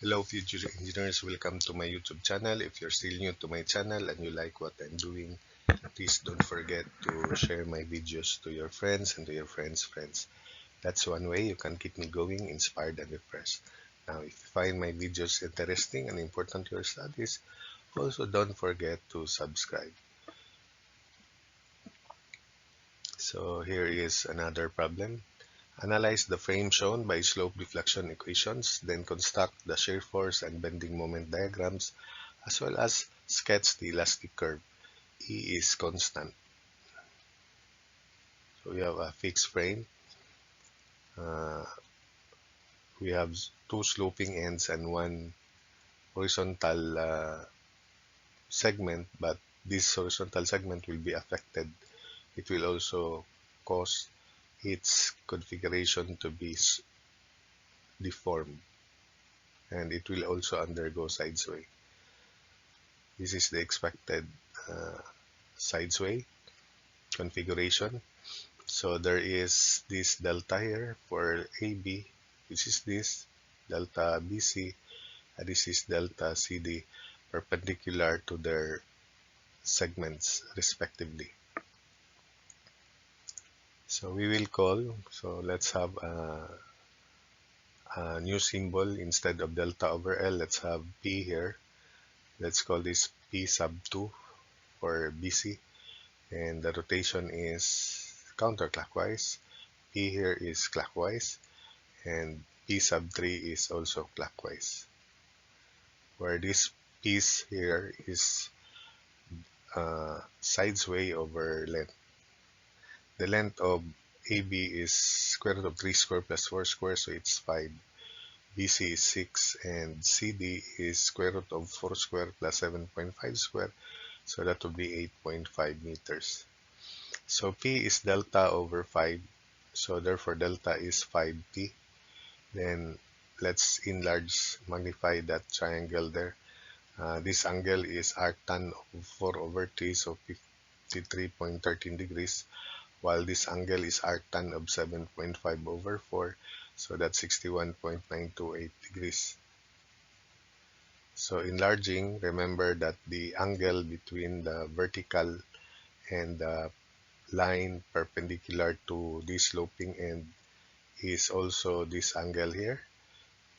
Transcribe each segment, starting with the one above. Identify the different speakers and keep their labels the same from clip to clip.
Speaker 1: Hello, future engineers. Welcome to my YouTube channel. If you're still new to my channel and you like what I'm doing, please don't forget to share my videos to your friends and to your friends' friends. That's one way you can keep me going, inspired, and refreshed. Now, if you find my videos interesting and important to your studies, also don't forget to subscribe. So here is another problem. Analyze the frame shown by slope deflection equations, then construct the shear force and bending moment diagrams, as well as sketch the elastic curve. E is constant. So we have a fixed frame. Uh, we have two sloping ends and one horizontal segment, but this horizontal segment will be affected. It will also cause its configuration to be deformed, and it will also undergo sideway. This is the expected uh, sideway configuration. So there is this delta here for AB, which is this delta BC, and this is delta CD, perpendicular to their segments respectively. So we will so let's have a new symbol. Instead of delta over L, let's have P here. Let's call this P sub 2 for BC, and the rotation is counterclockwise. P here is clockwise, and P sub 3 is also clockwise, where this piece here is sideway over length. The length of AB is square root of 3 square plus 4 square, so it's 5. BC is 6, and CD is square root of 4 square plus 7.5 square, so that would be 8.5 meters. So P is delta over 5, so therefore delta is 5P. Then let's magnify that triangle there. This angle is arctan of 4 over 3, so 53.13 degrees, while this angle is arctan of 7.5 over 4, so that's 61.928 degrees. So enlarging, remember that the angle between the vertical and the line perpendicular to this sloping end is also this angle here,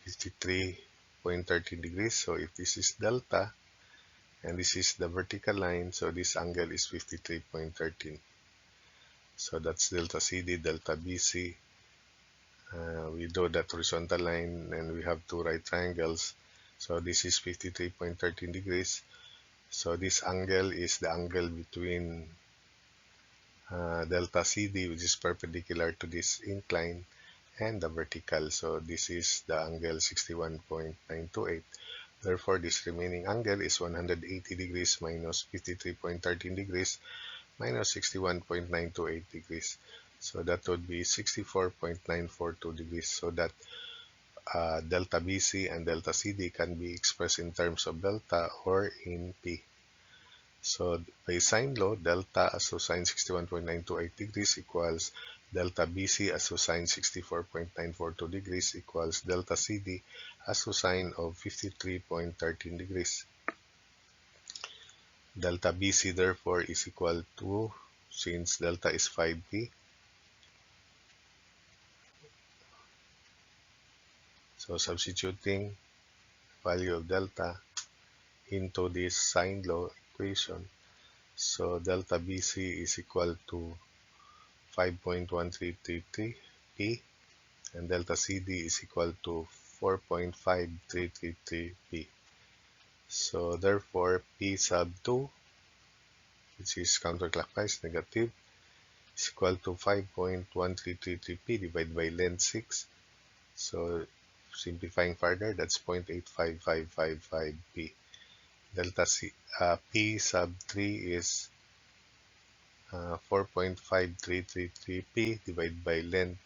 Speaker 1: 53.13 degrees. So if this is delta and this is the vertical line, so this angle is 53.13. So that's delta CD, delta BC. We draw that horizontal line and we have two right triangles. So this is 53.13 degrees. So this angle is the angle between delta CD, which is perpendicular to this incline, and the vertical. So this is the angle 61.928. Therefore, this remaining angle is 180 degrees minus 53.13 degrees minus 61.928 degrees. So that would be 64.942 degrees. So that delta BC and delta CD can be expressed in terms of delta or in P. So by sine law, delta as to sine 61.928 degrees equals delta BC as to sine 64.942 degrees equals delta CD as to sine of 53.13 degrees. Delta BC therefore is equal to, since delta is 5P, so substituting value of delta into this sine law equation, so delta BC is equal to 5.1333 P, and delta CD is equal to 4.5333 P. So therefore P sub 2, which is counterclockwise negative, is equal to 5.1333 P divided by length 6. So simplifying further, that's 0.85555 P. Delta P sub 3 is 4.5333 P divided by length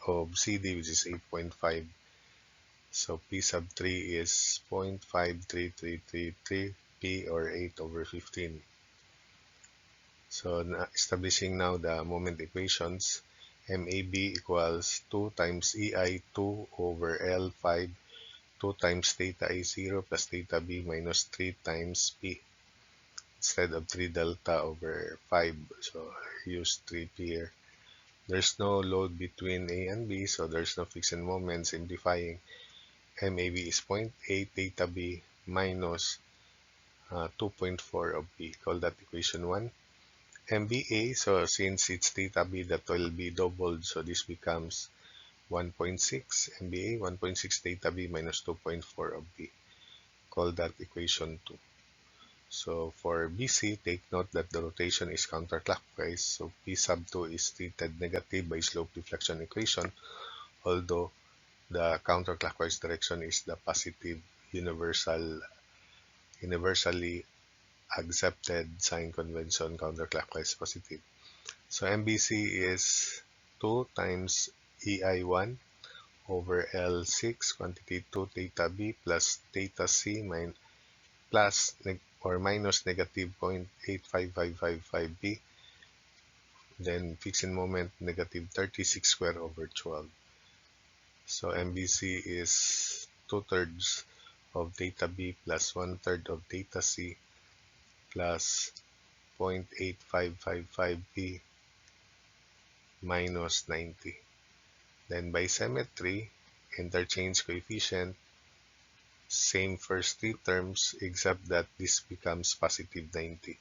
Speaker 1: of CD, which is 8.5. So P sub 3 is 0.53333 P, or 8 over 15. So establishing now the moment equations, MAB equals 2 times EI 2 over L 5 2 times theta A 0 plus theta B minus 3 times P instead of 3 delta over 5. So use 3P here. There's no load between A and B, so there's no fixed moment. Simplifying, MAB is zero point 0.8 theta B minus 2.4 of B. Call that equation 1. MBA, so since it's theta B, that will be doubled, so this becomes 1.6 MBA, 1.6 theta B minus 2.4 of B. Call that equation 2. So for BC, take note that the rotation is counterclockwise, so P sub 2 is treated negative by slope deflection equation, although the counterclockwise direction is the positive universally accepted sign convention, counterclockwise positive. So MBC is 2 times EI1 over L6 quantity 2 theta B plus theta C plus or minus negative 0.85555 B, then fixed moment negative 36 square over 12. So MBC is 2/3 of theta B plus 1/3 of theta C plus 0.8555 B minus 90. Then by symmetry, interchange coefficient, same first three terms except that this becomes positive 90.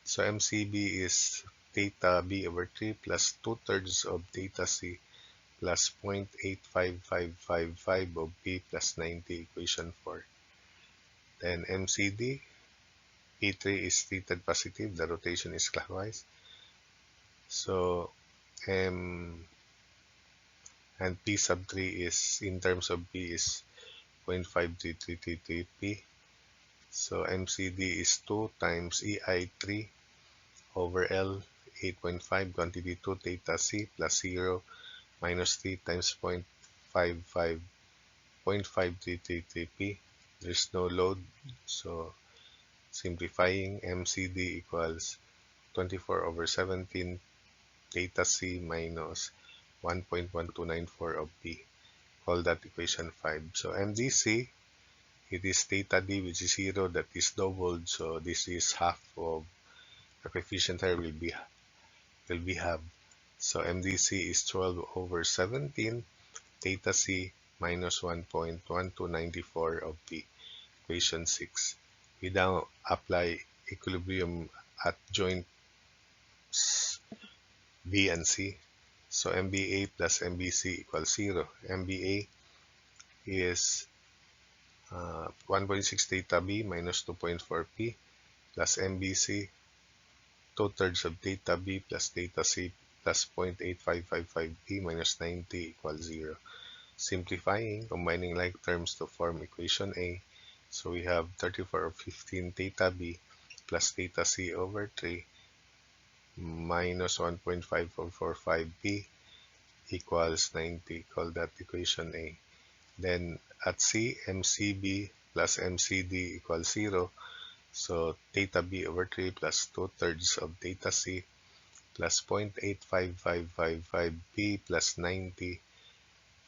Speaker 1: So MCB is theta B over 3 plus 2/3 of theta C plus 0.85555 of B plus 90, equation 4. Then MCD, P3 is treated positive, the rotation is clockwise. So M and P sub 3 is, in terms of B, is 0.5333 P. So MCD is 2 times EI3 over L 8.5 quantity 2 theta C plus 0 minus 3 times 0.5333 P. There's no load, so simplifying, MCD equals 24 over 17 theta C minus 1.1294 of B. Call that equation 5. So MDC, it is theta D, which is 0, that is doubled, so this is half of the coefficient here will be half. So MDC is 12 over 17 theta C minus 1.1294 of B, equation 6. We now apply equilibrium at joints B and C. So MBA plus MBC equals 0. MBA is 1.6 theta B minus 2.4 P plus MBC 2/3 of theta B plus theta C plus 0.8555 P minus 90 equals 0. Simplifying, combining like terms to form equation A. So we have 34 of 15 theta B plus theta C over 3 minus 1.5445 P equals 90. Call that equation A. Then at C, MCB plus MCD equals 0. So theta B over 3 plus 2/3 of theta C plus 0.85555 B plus 90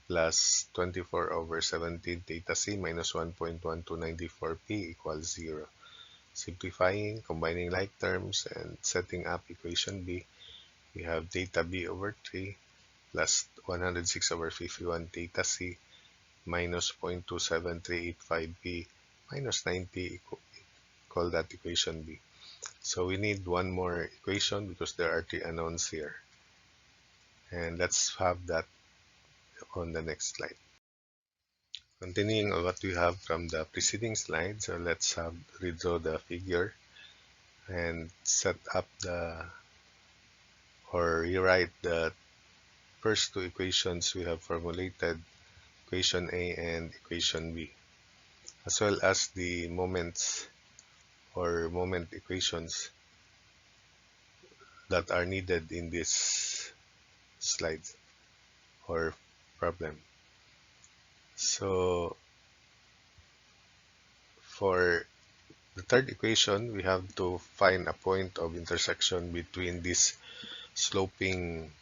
Speaker 1: plus 24 over 17 theta C minus 1.1294 P equals 0. Simplifying, combining like terms, and setting up equation B, we have theta B over 3 plus 106 over 51 theta C minus 0.27385 B minus 90, call that equation B. So we need one more equation because there are three unknowns here. And let's have that on the next slide. Continuing on what we have from the preceding slide, so let's redraw the figure and set up or rewrite the first two equations we have formulated, equation A and equation B, as well as the moments or moment equations that are needed in this slide or problem. So for the third equation, we have to find a point of intersection between these sloping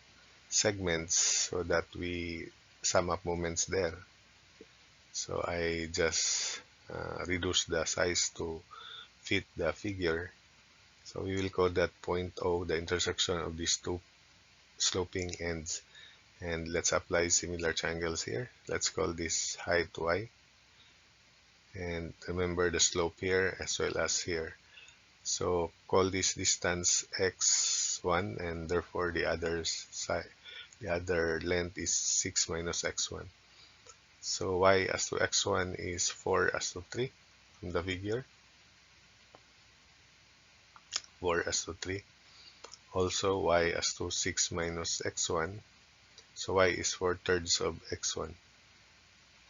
Speaker 1: segments so that we sum up moments there. So I just reduce the size to fit the figure. So we will call that point O, the intersection of these two sloping ends. And let's apply similar triangles here. Let's call this height Y. And remember the slope here as well as here. So call this distance x1, and therefore the other side, the other length is 6 minus x1. So y as to x1 is 4 as to 3 from the figure, 4 as to 3. Also y as to 6 minus x1, so y is 4 thirds of x1.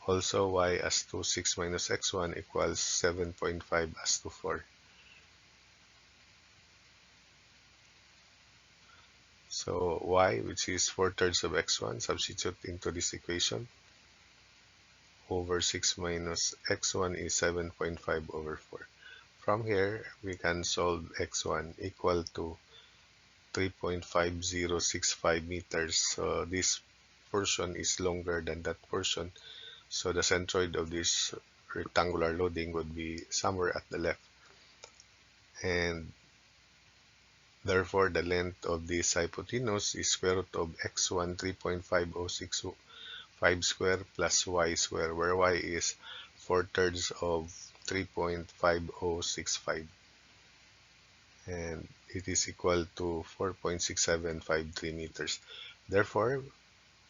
Speaker 1: Also y as to 6 minus x1 equals 7.5 as to 4. So y, which is 4 thirds of x1, substitute into this equation. Over 6 minus x1 is 7.5 over 4. From here, we can solve x1 equal to 3.5065 meters. So this portion is longer than that portion. So the centroid of this rectangular loading would be somewhere at the left. And therefore, the length of this hypotenuse is square root of x1 3.5065 square plus y square, where y is 4 thirds of 3.5065. And it is equal to 4.6753 meters. Therefore,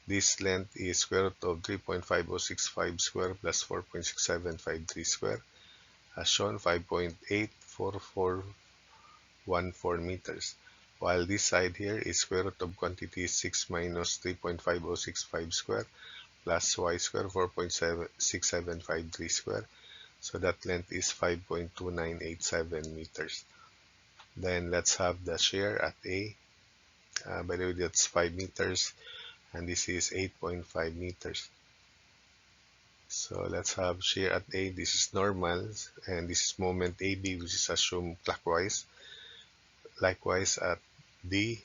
Speaker 1: this length is square root of 3.5065 square plus 4.6753 square, as shown 5.84414 meters. While this side here is square root of quantity 6 minus 3.5065 square plus y square 4.6753 square. So that length is 5.2987 meters. Then let's have the shear at A. By the way, that's 5 meters, and this is 8.5 meters. So let's have shear at A. This is normal, and this is moment AB, which is assumed clockwise. Likewise at D.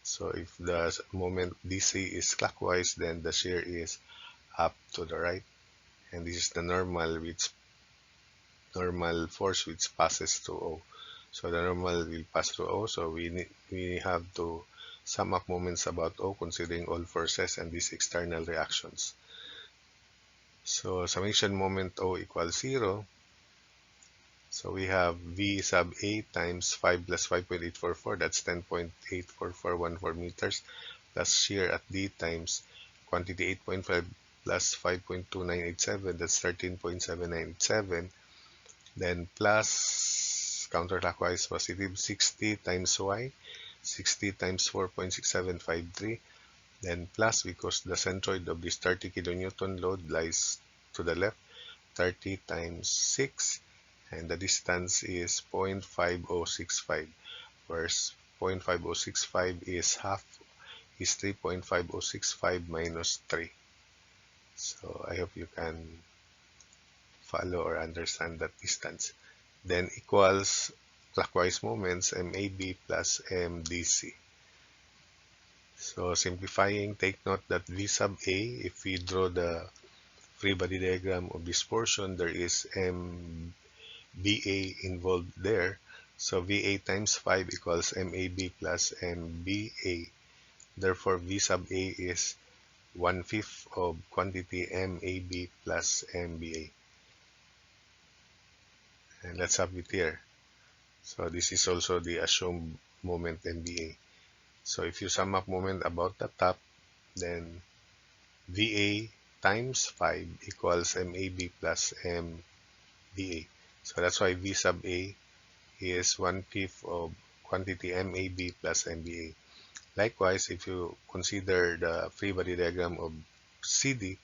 Speaker 1: So if the moment DC is clockwise, then the shear is up to the right. And this is the normal force which passes through O. So the normal will pass through O. So we have to sum up moments about O considering all forces and these external reactions. So summation moment O equals 0. So we have V sub A times 5 plus 5.844, that's 10.84414 meters, plus shear at D times quantity 8.5 plus 5.2987, that's 13.797. Then plus counterclockwise positive 60 times Y, 60 times 4.6753. Then plus, because the centroid of this 30 kilonewton load lies to the left, 30 times 6, and the distance is 0.5065, whereas 0.5065 is 3.5065 minus 3. So I hope you can follow or understand that distance. Then equals clockwise moments MAB plus MDC. So simplifying, take note that V sub A, if we draw the free body diagram of this portion, there is MBA involved there. So VA times 5 equals MAB plus MBA. Therefore, V sub A is 1/5 of quantity MAB plus MBA. And let's have it here. So this is also the assumed moment MBA. So if you sum up moment about the top, then VA times 5 equals MAB plus MBA. So that's why V sub A is 1/5 of quantity MAB plus MBA. Likewise, if you consider the free body diagram of CD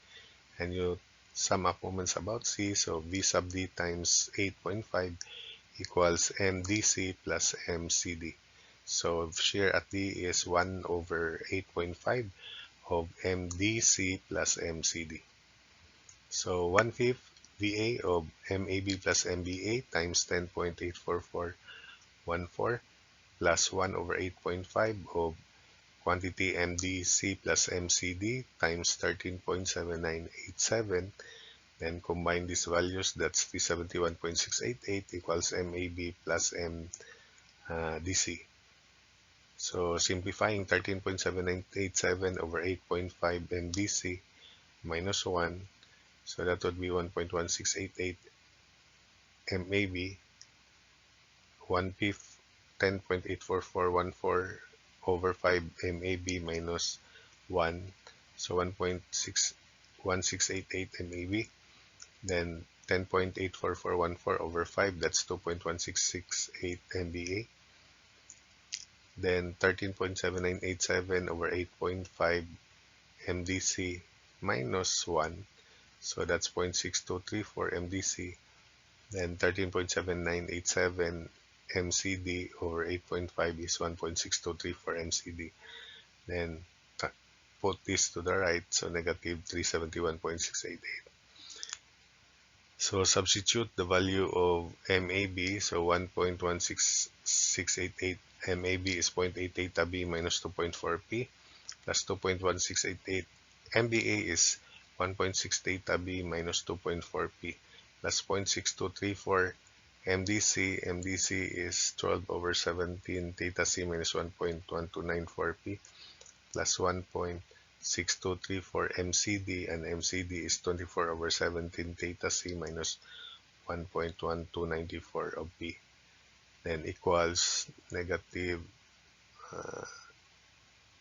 Speaker 1: and you sum up moments about C, so V sub D times 8.5 equals MDC plus MCD. So shear at D is 1 over 8.5 of MDC plus MCD. So 1/5 VA of MAB plus MBA times 10.84414 plus 1 over 8.5 of quantity MDC plus MCD times 13.7987 Then combine these values, that's 371.688 equals MAB plus MDC. So simplifying 13.7987 over 8.5 MDC minus 1, so that would be 1.1688 MAB, 1P 10.84414 over 5 MAB minus 1, so 1.1688 MAB. Then 10.84414 over 5, that's 2.1668 MBA. Then 13.7987 over 8.5 MDC minus 1, so that's 0.6234 MDC. Then 13.7987 MCD over 8.5 is 1.6234 MCD. Then put this to the right, so negative 371.688. So substitute the value of MAB, so 1.16688 MAB is 0.88 AB minus 2.4P plus 2.1688 MBA is 1.68 AB minus 2.4P plus 0.6234 MDC is 12 over 17 theta C minus 1.1294P plus 1.6234 MCD, and MCD is 24 over 17 theta C minus 1.1294 of P, then equals negative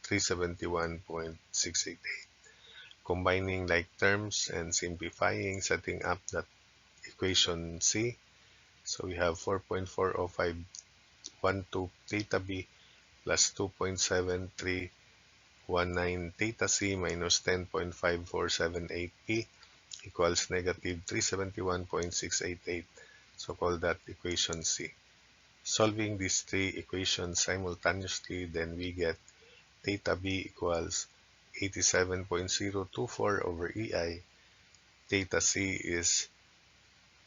Speaker 1: 371.688. Combining like terms and simplifying, setting up that equation C. So we have 4.40512 theta B plus 2.7319 theta C minus 10.5478 P equals negative 371.688. So call that equation C. Solving these three equations simultaneously, then we get theta B equals 87.024 over EI. Theta C is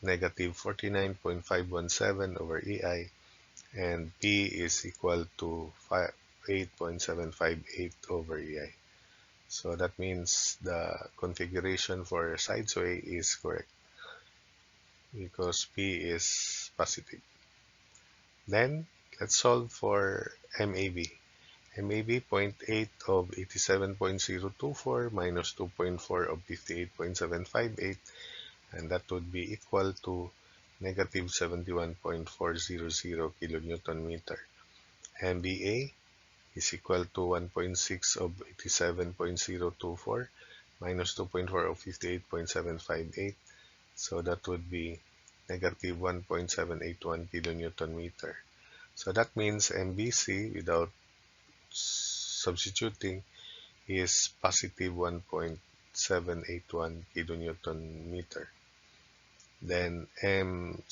Speaker 1: negative 49.517 over EI. And P is equal to 8.758 over EI. So that means the configuration for sides way is correct because P is positive. Then let's solve for MAB. MAB 0.8 of 87.024 minus 2.4 of 58.758, and that would be equal to negative 71.400 kilonewton meter. MBA is equal to 1.6 of 87.024 minus 2.4 of 58.758. So that would be negative 1.781 kilonewton meter. So that means MBC without substituting is positive 1.781 kilonewton meter. Then MCD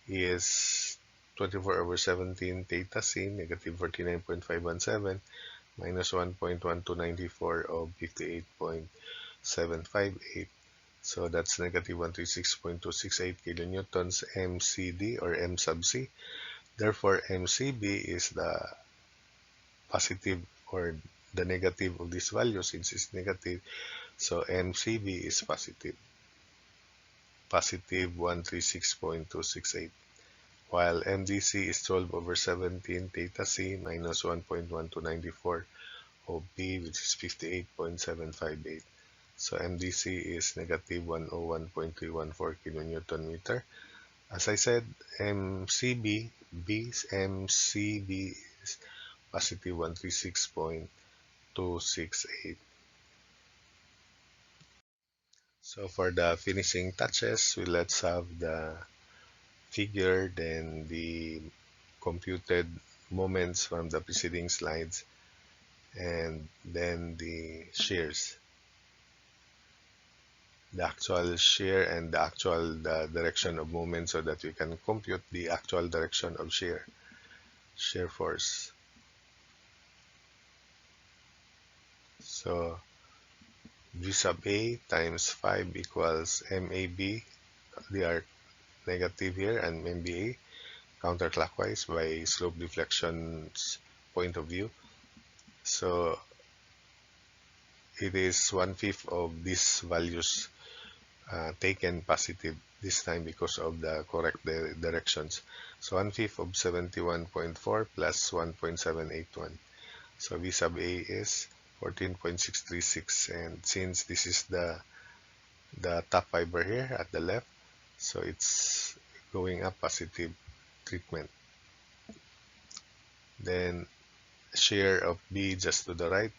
Speaker 1: is 24 over 17 theta C, negative 49.517 minus 1.1294 of 58.758. So that's negative 136.268 kilonewtons MCD or M sub C. Therefore, MCB is the positive or the negative of this value since it's negative. So MCB is positive 136.268. While MDC is 12 over 17 theta C minus 1.1294 of B, which is 58.758. So MDC is negative 101.314 kilonewton meter. As I said, MCB is positive 136.268. So for the finishing touches, let's have the figure, then the computed moments from the preceding slides, and then the shears, the actual shear and the direction of movement, so that we can compute the actual direction of shear force. So G sub A times 5 equals MAB, they are negative here, and MBA counterclockwise by slope deflection's point of view. So it is 1/5 of these values taken positive this time because of the correct directions. So 1/5 of 71.4 plus 1.781. So V sub A is 14.636, and since this is the top fiber here at the left, so it's going up positive treatment. Then shear of B just to the right.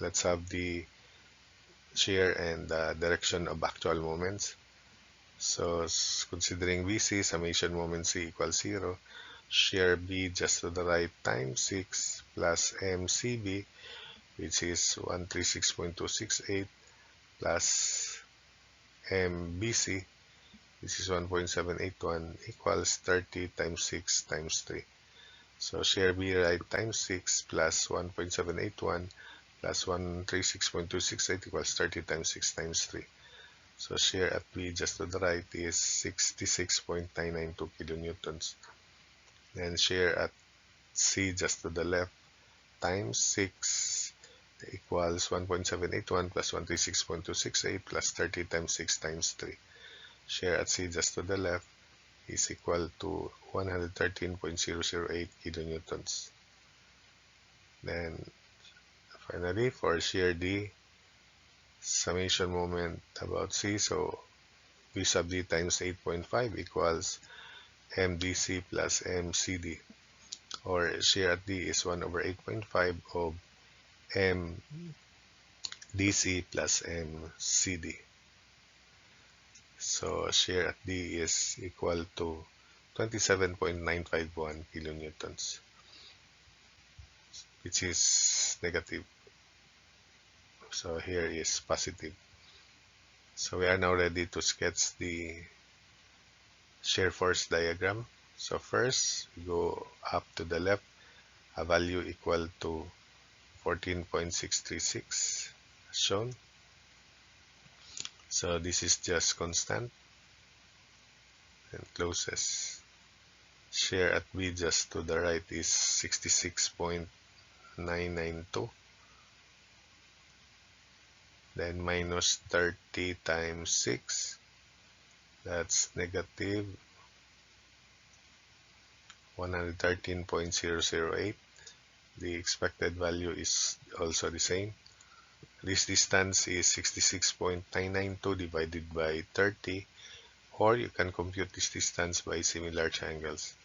Speaker 1: Let's have the shear and the direction of actual moments. So considering VC, summation moment C equals 0, shear B just to the right times 6 plus MCB, which is 136.268, plus MBC, which is 1.781, equals 30 times 6 times 3. So shear B right times 6 plus 1.781 plus 136.268 equals 30 times 6 times 3. So shear at B just to the right is 66.992 kilonewtons. Then shear at C just to the left times 6 equals 1.781 plus 136.268 plus 30 times 6 times 3. Shear at C just to the left is equal to 113.008 kilonewtons. Then finally, for shear D, summation moment about C, so V sub D times 8.5 equals MDC plus MCD, or shear at D is 1 over 8.5 of MDC plus MCD. So shear at D is equal to 27.951 kilonewtons, which is negative. So here is positive. So we are now ready to sketch the shear force diagram. So first, we go up to the left, a value equal to 14.636 shown. So this is just constant and closest. Shear at B just to the right is 66.992. Then minus 30 times 6, that's negative 113.008. The expected value is also the same. This distance is 66.992 divided by 30, or you can compute this distance by similar triangles.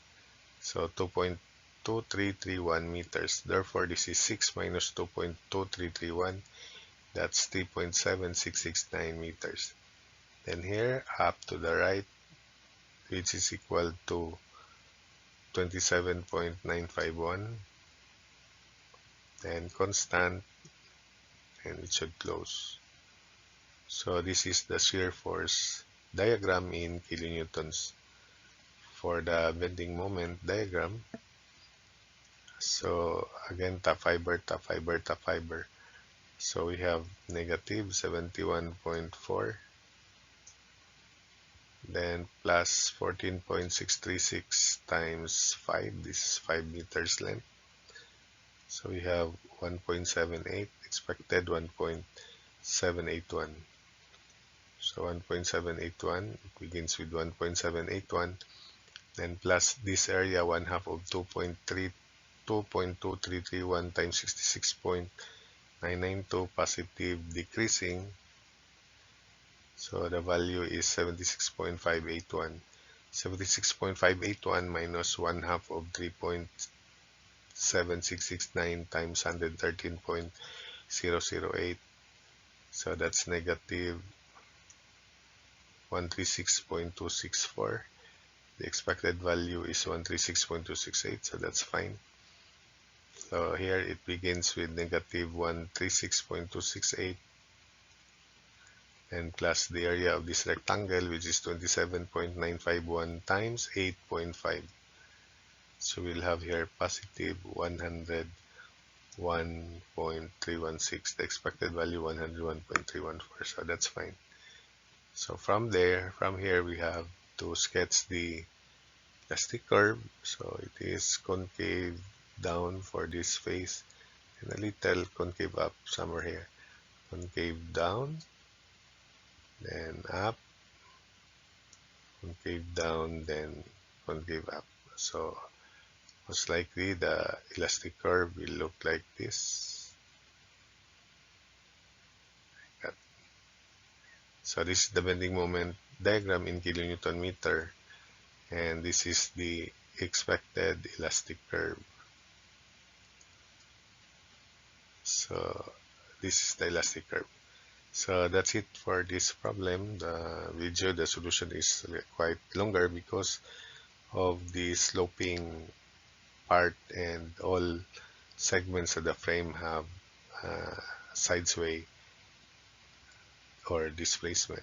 Speaker 1: So 2.2331 meters. Therefore, this is 6 minus 2.2331. That's 3.7669 meters. Then here, up to the right, which is equal to 27.951. Then constant, and it should close. So this is the shear force diagram in kilonewtons. For the bending moment diagram, so again, top fiber, top fiber, top fiber. So we have negative 71.4, then plus 14.636 times 5, this is 5 meters length. So we have 1.78, expected 1.781. So 1.781, it begins with 1.781, then plus this area 1/2 of 2.2331 times 66.992 positive decreasing. So the value is 76.581. 76.581 minus 1/2 of 3.7669 times 113.008. So that's negative 136.264. The expected value is 136.268, so that's fine. So here it begins with negative 136.268 and plus the area of this rectangle, which is 27.951 times 8.5. So we'll have here positive 101.316. The expected value 101.314. So that's fine. So from here, we have to sketch the plastic curve. So it is concave down for this face. and a little concave up somewhere here. Concave down, then up, concave down, then concave up. So most likely the elastic curve will look like this. So this is the bending moment diagram in kilonewton meter, and this is the expected elastic curve. So this is the elastic curve. So that's it for this problem. The video, the solution is quite longer because of the sloping part, and all segments of the frame have side sway or displacement.